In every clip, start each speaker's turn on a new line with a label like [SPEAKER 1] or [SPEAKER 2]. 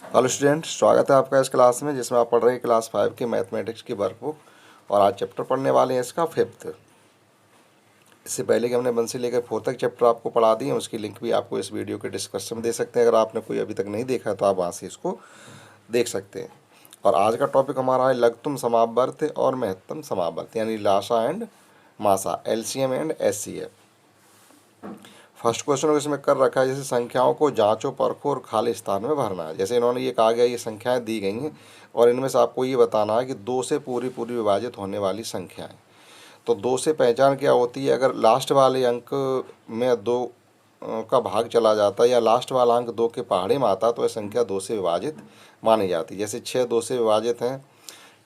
[SPEAKER 1] Hello student, स्वागत है आपका इस क्लास में जिसमें आप पढ़ रहे हैं क्लास 5 की मैथमेटिक्स की वर्कबुक। और आज चैप्टर पढ़ने वाले हैं इसका 5th। इससे पहले कि हमने 1 से लेकर 4 तक चैप्टर आपको पढ़ा दिए हैं, उसकी लिंक भी आपको इस वीडियो के डिस्क्रिप्शन में दे सकते हैं। अगर आपने कोई अभी तक नहीं देखा है तो आप वहाँ से इसको देख सकते हैं। और आज का टॉपिक हमारा है लघुत्तम समापवर्त और महत्तम समापवर्त, यानी लासा एंड मासा, LCM and HCF. First question इसमें कर रखा है, जैसे संख्याओं को जांचो, परखो और खाली स्थान में भरना है। जैसे इन्होंने ये कहा गया, ये संख्याएं दी गई हैं और इनमें से आपको ये बताना है कि 2 से पूरी पूरी विभाजित होने वाली संख्याएं। तो 2 से पहचान क्या होती है, अगर लास्ट वाले अंक में 2 का भाग चला जाता है या लास्ट वाला अंक 2 के पहाड़े में आता तो यह संख्या 2 से विभाजित मानी जाती है। जैसे 6 2 से विभाजित हैं,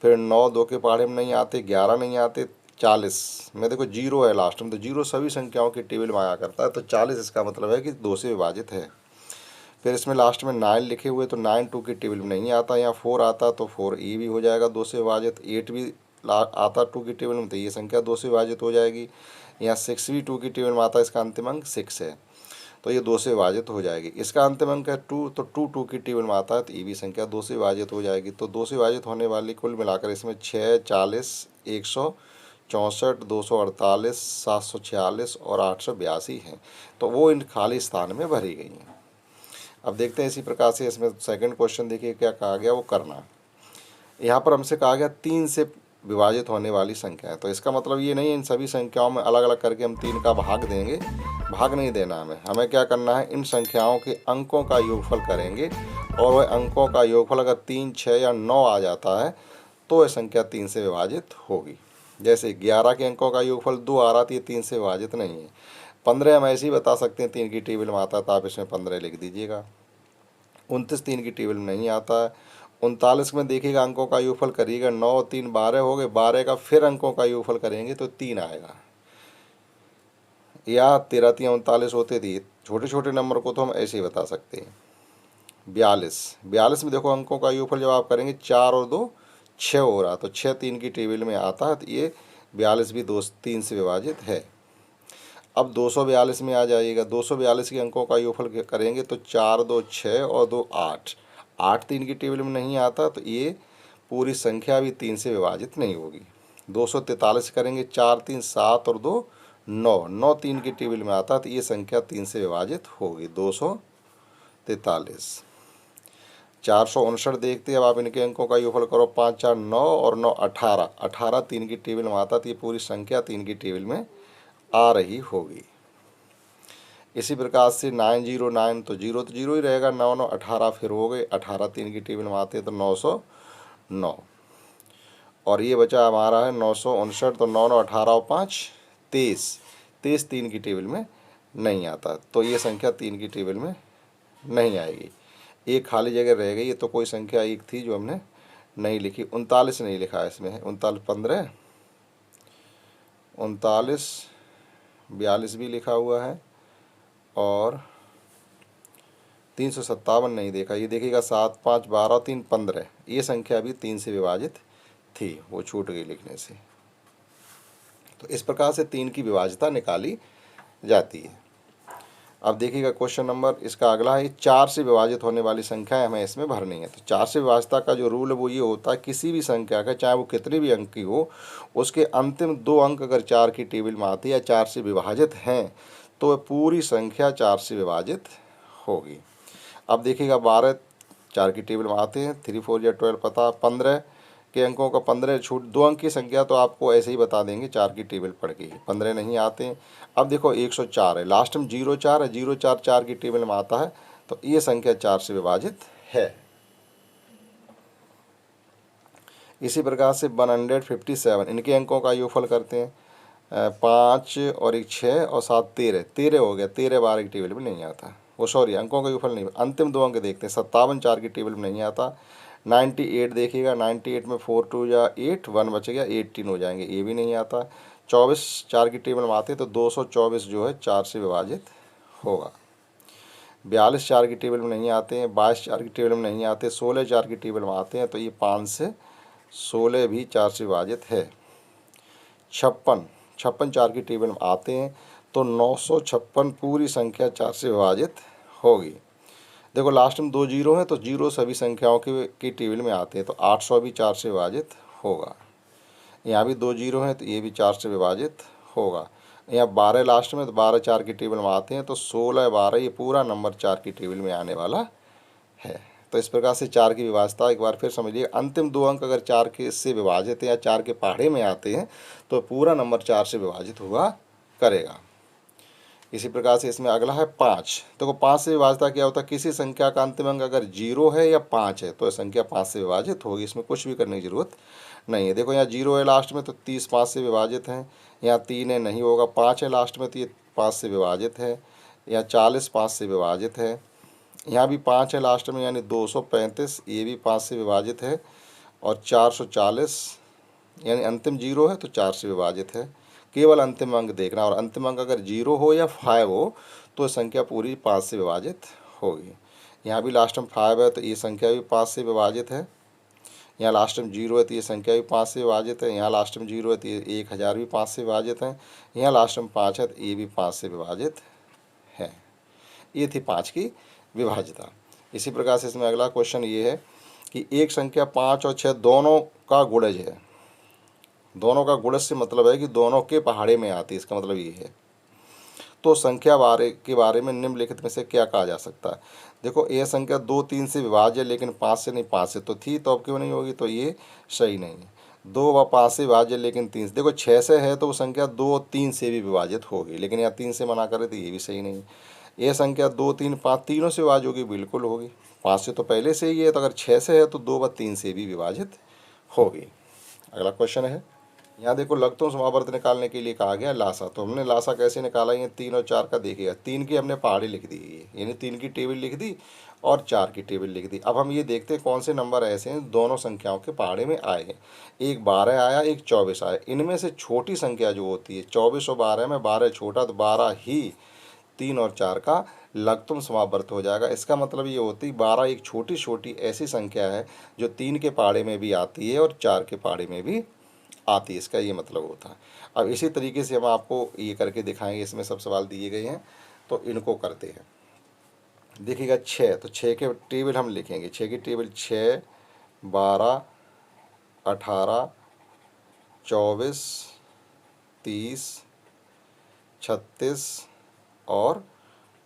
[SPEAKER 1] फिर 9 2 के पहाड़े में नहीं आते, 11 नहीं आते, 40 में देखो 0 है लास्ट में, तो 0 सभी संख्याओं के टेबल में आया करता है, तो 40 इसका मतलब है कि 2 से विभाजित है। फिर इसमें लास्ट में 9 लिखे हुए, तो 9 2 के टेबल में नहीं आता, या 4 आता तो 4 ई भी हो जाएगा 2 से विभाजित, 8 भी आता 2 की टेबल में, तो ये संख्या 2 से विभाजित हो जाएगी। यहाँ 6 भी 2 की टेबल में आता, इसका अंतिम अंक 6 है, तो ये 2 से विभाजित हो जाएगी। इसका अंतिम अंक है 2, तो 2 2 की टेबल में आता है, तो ये भी संख्या 2 से विभाजित हो जाएगी। तो 2 से विभाजित होने वाली कुल मिलाकर इसमें 6, 40, 164, 248, 746 और 882 हैं, तो वो इन खाली स्थान में भरी गई हैं। अब देखते हैं इसी प्रकार से इसमें सेकंड क्वेश्चन देखिए क्या कहा गया, वो करना। यहाँ पर हमसे कहा गया 3 से विभाजित होने वाली संख्या है, तो इसका मतलब ये नहीं है इन सभी संख्याओं में अलग अलग करके हम 3 का भाग देंगे, भाग नहीं देना हमें क्या करना है, इन संख्याओं के अंकों का योगफल करेंगे, और वह अंकों का योगफल अगर 3, 6 या 9 आ जाता है तो यह संख्या 3 से विभाजित होगी। जैसे 11 के अंकों का योगफल 2 आ रहा था, ये 3 से विभाजित नहीं है। 15 हम ऐसे ही बता सकते हैं, 3 की टेबल में आता तो आप इसमें 15 लिख दीजिएगा। 29 3 की टेबल में नहीं आता है। 39 में देखिएगा अंकों का योगफल करिएगा, 9 3 12 हो गए, 12 का फिर अंकों का योगफल करेंगे तो 3 आएगा, या 13 3 39 होते थे। छोटे छोटे नंबर को तो हम ऐसे ही बता सकते हैं। 42 में देखो अंकों का योगफल जब आप करेंगे 4 और 2 6 हो रहा, तो 6 3 की टेबल में आता है, तो ये 42 भी 2 3 से विभाजित है। अब 242 में आ जाइएगा, 242 के अंकों का योगफल करेंगे तो 4 2 6 और 2 8, 8 3 की टेबल में नहीं आता, तो ये पूरी संख्या भी 3 से विभाजित नहीं होगी। 243 करेंगे, 4 3 7 और 2 9, 9 3 की टेबल में आता, तो ये संख्या 3 से विभाजित होगी, 243। 459 देखते हैं, अब आप इनके अंकों का योगफल करो, 5 4 9 और 9 18, 18 3 की टेबल में आता, तो ये पूरी संख्या 3 की टेबल में आ रही होगी। इसी प्रकार से 909, तो जीरो ही रहेगा, 9 9 18 फिर हो गए, 18 3 की टेबल में आते तो 909, और ये बचा हमारा है 959, तो 9 9 18 और 5 23, 23 3 की टेबल में नहीं आता, तो ये संख्या 3 की टेबल में नहीं आएगी। एक खाली जगह रह गई, तो कोई संख्या एक थी जो हमने नहीं लिखी। 39 नहीं लिखा है इसमें, 39 15, 39 42 भी लिखा हुआ है, और 357 नहीं देखा। ये देखिएगा 7 5 12 3 15, ये संख्या भी 3 से विभाजित थी, वो छूट गई लिखने से। तो इस प्रकार से 3 की विभाज्यता निकाली जाती है। अब देखिएगा क्वेश्चन नंबर इसका अगला है, 4 से विभाजित होने वाली संख्या हमें इसमें भरनी है। तो 4 से विभाज्यता का जो रूल है वो ये होता है, किसी भी संख्या का चाहे वो कितने भी अंक की हो, उसके अंतिम 2 अंक अगर 4 की टेबल में आती है या 4 से विभाजित हैं, तो वह पूरी संख्या 4 से विभाजित होगी। अब देखिएगा 12 4 की टेबल में आते हैं, 3 4 या 12 पता, 15 के अंकों का 15 छूट, 2 अंक की संख्या तो आपको ऐसे ही बता देंगे 4 की टेबल पढ़ के, 15 नहीं आते हैं। अब देखो 104 है, लास्ट में 04 है, 04 4 की टेबल में आता है, तो ये संख्या 4 से विभाजित है। इसी प्रकार से 157, इनके अंकों का योगफल करते हैं, 5 और 1 6 और 7 13, 13 हो गया, 13 12 की टेबल में नहीं आता, वो सॉरी अंकों का योगफल नहीं, अंतिम 2 अंक देखते हैं, 57 4 की टेबल में नहीं आता। 98 देखिएगा, 98 में 4 2 या 8 1 बच गया, 18 हो जाएंगे, ये भी नहीं आता। 24 4 की टेबल में आते, तो 224 जो है 4 से विभाजित होगा। 42 4 की टेबल में नहीं आते हैं, 22 4 की टेबल में नहीं आते, 16 4 की टेबल में आते हैं, तो ये 5 से 16 भी 4 से विभाजित है। 56 4 की टेबल में आते हैं, तो 956 पूरी संख्या 4 से विभाजित होगी। देखो लास्ट में 2 जीरो हैं तो जीरो सभी संख्याओं की टेबल में आते हैं, तो 800 भी 4 से विभाजित होगा। यहाँ भी 2 जीरो हैं तो ये भी 4 से विभाजित होगा। यहाँ 12 लास्ट में तो 12 4 की टेबल में आते हैं, तो 16 12 ये पूरा नंबर 4 की टेबल में आने वाला है। तो इस प्रकार से 4 की विभाज्यता एक बार फिर समझिए, अंतिम 2 अंक अगर 4 के से विभाजित या 4 के पहाड़े में आते हैं तो पूरा नंबर 4 से विभाजित हुआ करेगा। इसी प्रकार से इसमें अगला है 5। देखो 5 से विभाज्यता क्या होता है, किसी संख्या का अंतिम अंक अगर 0 है या 5 है तो यह संख्या 5 से विभाजित होगी, इसमें कुछ भी करने की जरूरत नहीं है। देखो यहाँ 0 है लास्ट में तो 30 5 से विभाजित है, यहाँ 3 है नहीं होगा, 5 है लास्ट में तो ये 5 से विभाजित है, यहाँ 40 5 से विभाजित है, यहाँ भी 5 है लास्ट में यानी 235 ये भी 5 से विभाजित है, और 440 यानी अंतिम 0 है तो 4 से विभाजित है। केवल अंतिम अंक देखना, और अंतिम अंक अगर 0 हो या 5 हो तो संख्या पूरी 5 से विभाजित होगी। यहाँ भी लास्ट में 5 है तो ये संख्या भी 5 से विभाजित है, यहाँ लास्ट में 0 है तो ये संख्या भी 5 से विभाजित है, यहाँ लास्ट में 0 है तो ये 1000 भी 5 से विभाजित है, यहाँ लास्ट में 5 है तो ये भी 5 से विभाजित है। ये थी 5 की विभाज्यता। इसी प्रकार से इसमें अगला क्वेश्चन ये है कि एक संख्या 5 और 6 दोनों का गुणज है। दोनों का गुणज से मतलब है कि दोनों के पहाड़े में आती है, इसका मतलब ये है। तो संख्या के बारे में निम्नलिखित में से क्या कहा जा सकता है। देखो यह संख्या 2 3 से विभाज्य है लेकिन 5 से नहीं, 5 से तो थी तो अब क्यों नहीं होगी, तो ये सही नहीं है। 2 व 5 से विभाज्य लेकिन 3 से, देखो 6 से है तो वो संख्या 2 और 3 से भी विभाजित होगी, लेकिन यहाँ 3 से मना करे तो ये भी सही नहीं है। ये संख्या 2 3 5 तीनों से विभाज्य होगी, बिल्कुल होगी। 5 से तो पहले से ही है, तो अगर 6 से है तो 2 व 3 से भी विभाजित होगी। अगला क्वेश्चन है, यहाँ देखो लघुत्तम समावर्त निकालने के लिए कहा गया लासा। तो हमने लासा कैसे निकाला, ये 3 और 4 का देखिएगा। 3 की हमने पहाड़ी लिख दी है, यानी 3 की टेबल लिख दी और 4 की टेबल लिख दी। अब हम ये देखते हैं कौन से नंबर ऐसे हैं दोनों संख्याओं के पहाड़े में आए हैं। एक 12 आया, एक 24 आया। इनमें से छोटी संख्या जो होती है 24 और 12 में 12 छोटा, तो 12 ही 3 और 4 का लघुत्तम समावर्त हो जाएगा। इसका मतलब ये होती 12 एक छोटी छोटी ऐसी संख्या है जो 3 के पहाड़े में भी आती है और 4 के पहाड़े में भी आती है, इसका ये मतलब होता है। अब इसी तरीके से हम आपको ये करके दिखाएंगे, इसमें सब सवाल दिए गए हैं तो इनको करते हैं। देखिएगा 6, तो 6 के टेबल हम लिखेंगे। 6 की टेबल 6 12 18 24 30 36 और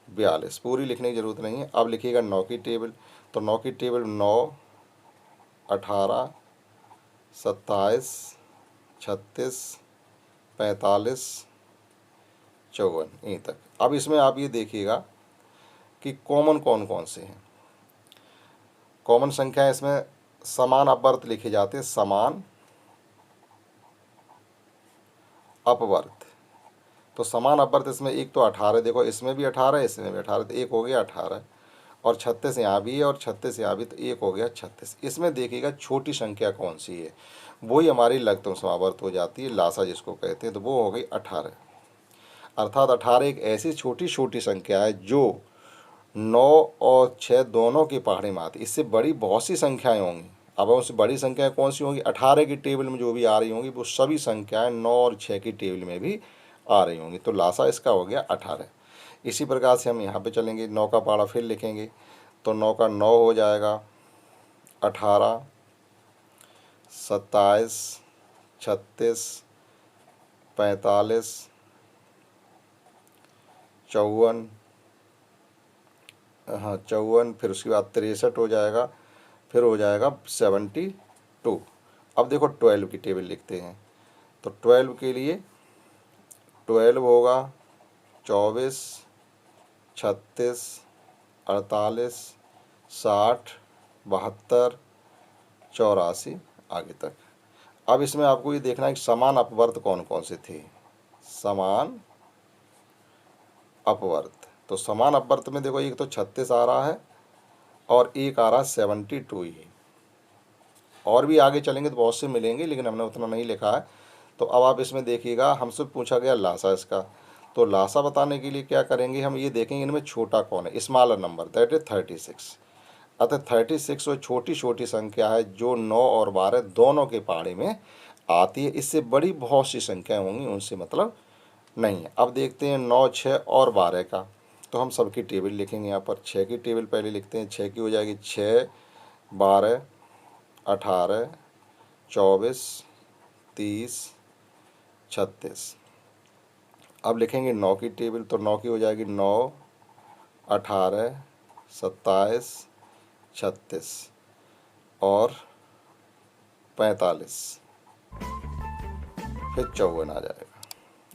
[SPEAKER 1] 42, पूरी लिखने की ज़रूरत नहीं है। अब लिखिएगा 9 की टेबल, तो 9 की टेबल 9 18 27 36 45 54 यहीं तक। अब इसमें आप ये देखिएगा कि कॉमन कौन कौन से हैं। कॉमन संख्या इसमें समान अपवर्त लिखे जाते हैं, समान अपवर्त। तो समान अपवर्त इसमें एक तो 18, देखो इसमें भी 18 है, इसमें भी 18, तो एक हो गया 18, और 36 यहाँ भी है और 36 यहाँ भी, तो एक हो गया 36। इसमें देखिएगा छोटी संख्या कौन सी है, वही हमारी लघुत्तम समावर्त हो जाती है, लासा जिसको कहते हैं, तो वो हो गई 18। अर्थात 18 एक ऐसी छोटी छोटी संख्या है जो 9 और 6 दोनों के पहाड़े में आती है। इससे बड़ी बहुत सी संख्याएं होंगी। अब उससे बड़ी संख्याएं कौन सी होंगी, 18 की टेबल में जो भी आ रही होंगी वो सभी संख्याएं 9 और 6 की टेबल में भी आ रही होंगी, तो लासा इसका हो गया 18। इसी प्रकार से हम यहाँ पे चलेंगे, 9 का पहाड़ा फिर लिखेंगे, तो 9 का 9 हो जाएगा 18 27 36 45 54, हाँ 54, फिर उसके बाद 63 हो जाएगा, फिर हो जाएगा 72। अब देखो 12 की टेबल लिखते हैं, तो 12 के लिए 12 होगा 24 36 48 60 72 84 आगे तक। अब इसमें आपको ये देखना है कि समान अपवर्त कौन कौन से थे। समान अपवर्त, तो समान अपवर्त में देखो एक तो 36 आ रहा है और एक आ रहा है 72 ही। और भी आगे चलेंगे तो बहुत से मिलेंगे, लेकिन हमने उतना नहीं लिखा है। तो अब आप इसमें देखिएगा, हमसे पूछा गया लासा इसका, तो लासा बताने के लिए क्या करेंगे, हम ये देखेंगे इनमें छोटा कौन है, स्मॉलर नंबर, दैट इज 36। अतः 36 वो छोटी छोटी संख्या है जो 9 और 12 दोनों के पहाड़े में आती है। इससे बड़ी बहुत सी संख्याएं होंगी, उनसे मतलब नहीं है। अब देखते हैं 9 6 और 12 का, तो हम सबकी टेबल लिखेंगे। यहाँ पर 6 की टेबल पहले लिखते हैं। 6 की हो जाएगी 6, 12, 18, 24, 30, 36। अब लिखेंगे 9 की टेबल, तो 9 की हो जाएगी 9, 18, 27, 36 और 45, फिर 54 आ जाएगा।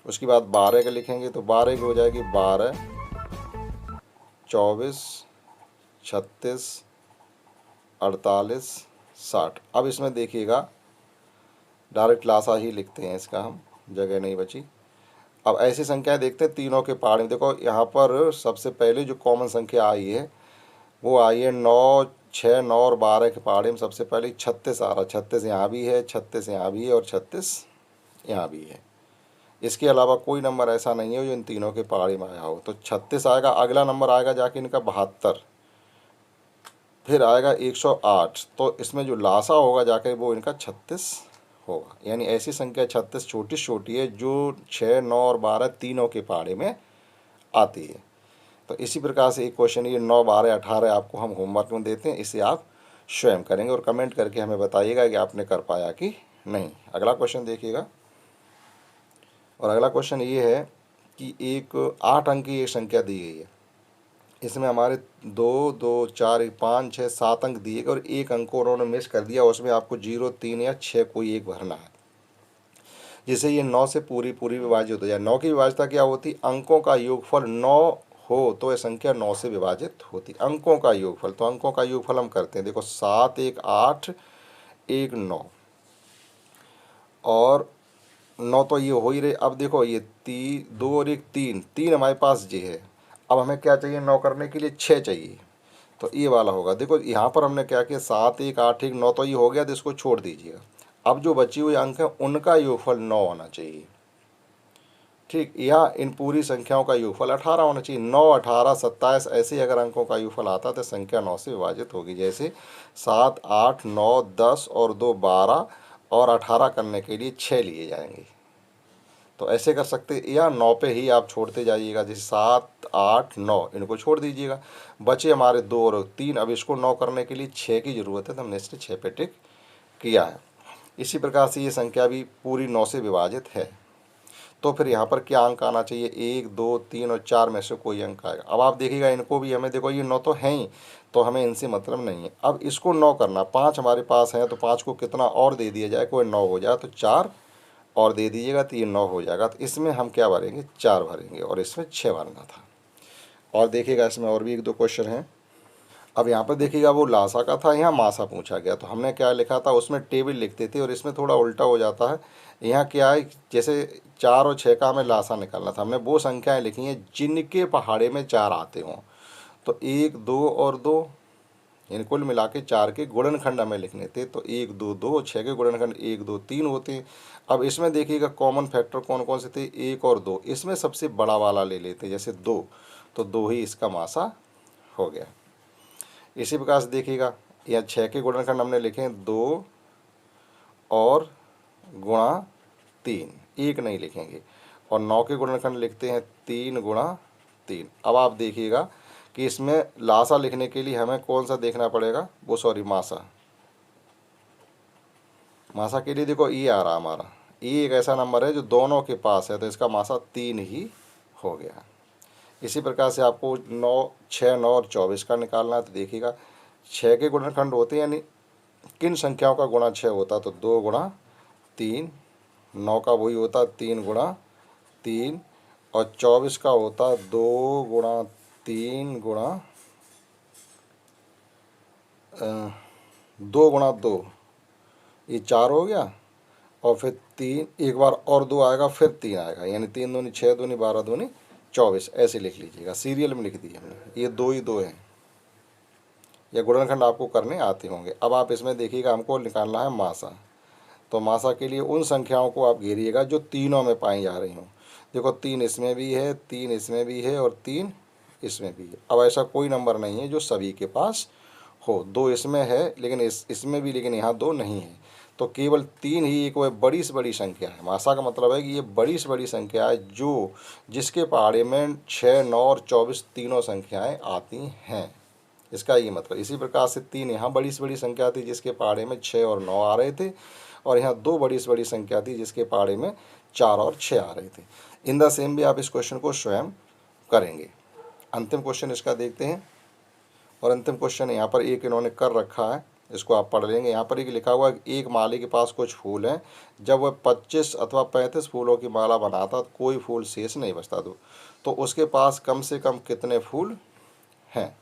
[SPEAKER 1] उसके बाद 12 का लिखेंगे, तो 12 की हो जाएगी 12, 24, 36, 48, 60। अब इसमें देखिएगा डायरेक्ट लासा ही लिखते हैं, इसका हम जगह नहीं बची। अब ऐसी संख्याएं देखते हैं तीनों के पहाड़ में। देखो यहाँ पर सबसे पहले जो कॉमन संख्या आई है वो आई है 9, 6, 9 और 12 के पहाड़े में सबसे पहले 36 आ रहा। 36 यहाँ भी है, 36 यहाँ भी है और 36 यहाँ भी है। इसके अलावा कोई नंबर ऐसा नहीं है जो इन तीनों के पहाड़ी में आया हो। तो 36 आएगा, अगला नंबर आएगा जाके इनका 72, फिर आएगा 108। तो इसमें जो लासा होगा जाके वो इनका 36 होगा। यानी ऐसी संख्या 36 छोटी छोटी है जो 6, 9 और 12 तीनों के पहाड़े में आती है। तो इसी प्रकार से एक क्वेश्चन ये 9, 12, 18 आपको हम होमवर्क में देते हैं। इसे आप स्वयं करेंगे और कमेंट करके हमें बताइएगा कि आपने कर पाया कि नहीं। अगला क्वेश्चन देखिएगा, और अगला क्वेश्चन ये है कि एक 8 अंक की एक संख्या दी गई है। इसमें हमारे 2, 2, 4, 5, 6, 7 अंक दिए गए और एक अंक को उन्होंने मिस कर दिया। उसमें आपको 0, 3 या 6 कोई एक भरना है, जिससे ये 9 से पूरी विभाजित हो जाए। 9 की विभाज्यता क्या होती? अंकों का योगफल 9 हो तो यह संख्या 9 से विभाजित होती। अंकों का योगफल, तो अंकों का योगफल हम करते हैं। देखो 7, 1, 8, 1, 9 और 9 तो ये हो ही रहे। अब देखो ये 2 और 1 3, 3 हमारे पास ये है। अब हमें क्या चाहिए? 9 करने के लिए 6 चाहिए, तो ये वाला होगा। देखो यहाँ पर हमने क्या किया, 7, 1, 8, 1, 9 तो ये हो गया, तो इसको छोड़ दीजिएगा। अब जो बची हुई अंक है उनका योगफल 9 होना चाहिए। ठीक, यहाँ इन पूरी संख्याओं का योगफल 18 होना चाहिए। 9, 18, 27 ऐसे ही अगर अंकों का योगफल आता तो संख्या 9 से विभाजित होगी। जैसे 7, 8, 9, 10 और 2 12 और 18 करने के लिए 6 लिए जाएंगे। तो ऐसे कर सकते, या 9 पे ही आप छोड़ते जाइएगा। जैसे 7, 8, 9 इनको छोड़ दीजिएगा, बचे हमारे 2 और 3। अब इसको 9 करने के लिए 6 की ज़रूरत है, तो हमने इसलिए 6 पे टिक किया है। इसी प्रकार से ये संख्या भी पूरी 9 से विभाजित है। तो फिर यहाँ पर क्या अंक आना चाहिए? 1, 2, 3 और 4 में से कोई अंक आएगा। अब आप देखिएगा इनको भी, हमें देखो ये 9 तो है ही, तो हमें इनसे मतलब नहीं है। अब इसको 9 करना, 5 हमारे पास है, तो 5 को कितना और दे दिया जाए, कोई 9 हो जाए, तो 4 और दे दीजिएगा, तो ये 9 हो जाएगा। तो इसमें हम क्या भरेंगे? 4 भरेंगे और इसमें 6 भरना था। और देखिएगा इसमें और भी 1-2 क्वेश्चन हैं। अब यहाँ पर देखिएगा वो लासा का था, यहाँ मासा पूछा गया। तो हमने क्या लिखा था, उसमें टेबल लिखते थे और इसमें थोड़ा उल्टा हो जाता है। यहाँ क्या है, जैसे 4 और 6 का हमें लासा निकालना था। हमने वो संख्याएं लिखी हैं जिनके पहाड़े में 4 आते हों। तो 1, 2 और 2, इन कुल मिला के 4 के गुणनखंड हमें लिखने थे। तो 1, 2, 2, 6 के गुणनखंड 1, 2, 3 होते हैं। अब इसमें देखिएगा कॉमन फैक्टर कौन कौन से थे? 1 और 2। इसमें सबसे बड़ा वाला ले लेते, जैसे 2, तो 2 ही इसका मासा हो गया। इसी प्रकार से देखिएगा यहाँ 6 के गुणनखंड हमने लिखे हैं 2 और गुणा 3, 1 नहीं लिखेंगे। और 9 के गुणनखंड लिखते हैं 3 गुणा 3। अब आप देखिएगा कि इसमें लासा लिखने के लिए हमें कौन सा देखना पड़ेगा, वो सॉरी मासा। मासा के लिए देखो ये आ रहा हमारा, ये एक ऐसा नंबर है जो दोनों के पास है, तो इसका मासा 3 ही हो गया। इसी प्रकार से आपको 9, 6, 9 और 24 का निकालना है। तो देखिएगा 6 के गुणनखंड होते हैं, यानी किन संख्याओं का गुणा 6 होता? तो 2 गुणा 3। 9 का वही होता 3 गुणा 3 और 24 का होता 2 गुणा 3 गुणा 2 गुणा 2, ये 4 हो गया। और फिर 3, एक बार और 2 आएगा, फिर 3 आएगा, यानी 3 दूनी 6, दूनी 12, दूनी 24। ऐसे लिख लीजिएगा, सीरियल में लिख दिए हमने। ये 2 ही 2 हैं। या गुणनखंड आपको करने आते होंगे। अब आप इसमें देखिएगा हमको निकालना है मासा। तो मासा के लिए उन संख्याओं को आप घेरिएगा जो तीनों में पाई जा रही हों। देखो 3 इसमें भी है, 3 इसमें भी है और 3 इसमें भी है। अब ऐसा कोई नंबर नहीं है जो सभी के पास हो। 2 इसमें है लेकिन इसमें भी, लेकिन यहाँ 2 नहीं है। तो केवल 3 ही एक वह बड़ी से बड़ी संख्या है। मासा का मतलब है कि ये बड़ी से बड़ी संख्या है जो जिसके पहाड़े में 6, 9 और 24 तीनों संख्याएं आती हैं, इसका ये मतलब। इसी प्रकार से 3 यहाँ बड़ी से बड़ी संख्या थी जिसके पहाड़े में 6 और 9 आ रहे थे, और यहाँ 2 बड़ी से बड़ी संख्या थी जिसके पहाड़े में 4 और 6 आ रहे थे। इन द सेम भी आप इस क्वेश्चन को स्वयं करेंगे। अंतिम क्वेश्चन इसका देखते हैं, और अंतिम क्वेश्चन यहाँ पर एक इन्होंने कर रखा है, इसको आप पढ़ लेंगे। यहाँ पर एक लिखा हुआ है, एक माली के पास कुछ फूल हैं, जब वह 25 अथवा 35 फूलों की माला बनाता तो कोई फूल शेष नहीं बचता, तो उसके पास कम से कम कितने फूल हैं।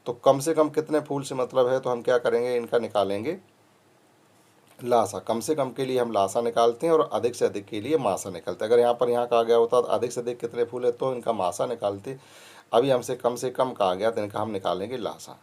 [SPEAKER 1] तो कम से कम कितने फूल से मतलब है, तो हम क्या करेंगे, इनका निकालेंगे लासा। कम से कम के लिए हम लासा निकालते हैं और अधिक से अधिक के लिए मासा निकालते हैं। अगर यहाँ पर यहाँ कहा गया होता तो अधिक से अधिक कितने फूल है तो इनका मासा निकालते। अभी हमसे कम से कम कहा गया तो इनका हम निकालेंगे लासा।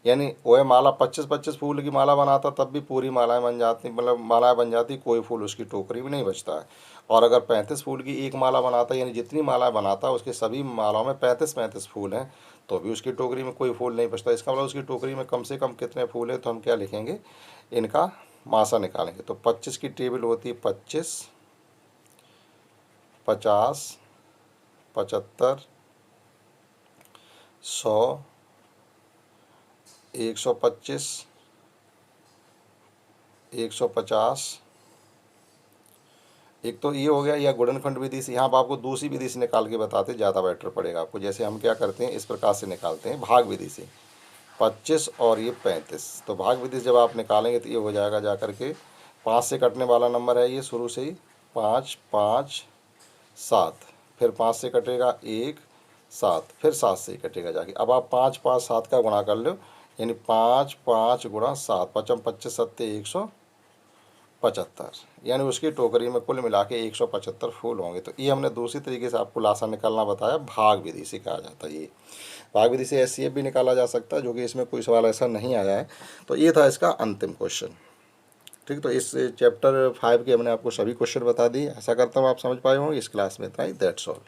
[SPEAKER 1] यानी वह माला 25-25 फूल की माला बनाता तब भी पूरी मालाएं बन जाती, मतलब मालाएं बन जाती, कोई फूल उसकी टोकरी में नहीं बचता है। और अगर 35 फूल की एक माला बनाता, यानी जितनी मालाएं बनाता उसके सभी मालाओं में 35-35 फूल हैं, तो भी उसकी टोकरी में कोई फूल नहीं बचता। इसका मतलब उसकी टोकरी में कम से कम कितने फूल है, तो हम क्या लिखेंगे, इनका मासा निकालेंगे। तो 25 की टेबल होती है 25, 50, 75, 100, 125, 150। एक तो ये हो गया, या गुणनखंड विधि से। यहाँ पर आपको दूसरी विधि से निकाल के बताते, ज़्यादा बेटर पड़ेगा आपको। जैसे हम क्या करते हैं, इस प्रकार से निकालते हैं भाग विधि से, 25 और ये 35। तो भाग विधि से जब आप निकालेंगे तो ये हो जाएगा जा करके 5 से कटने वाला नंबर है ये शुरू से ही, 5, 5, 7, फिर 5 से कटेगा 1, 7, फिर 7 से ही कटेगा जाके। अब आप 5, 5, 7 का गुणा कर लो, यानी 5, 5 गुणा 7, 5, 25, 7, 175, यानी उसकी टोकरी में कुल मिला के 175 फूल होंगे। तो ये हमने दूसरी तरीके से आपको लासा निकालना बताया, भाग विधि से कहा जाता है। ये भाग विधि से एचसीएफ भी निकाला जा सकता है, जो कि इसमें कोई सवाल ऐसा नहीं आया है। तो ये था इसका अंतिम क्वेश्चन। ठीक, तो इस चैप्टर 5 के हमने आपको सभी क्वेश्चन बता दिए। आशा करता हूँ आप समझ पाए होंगे। इस क्लास में इतना ही, दैट्स ऑल।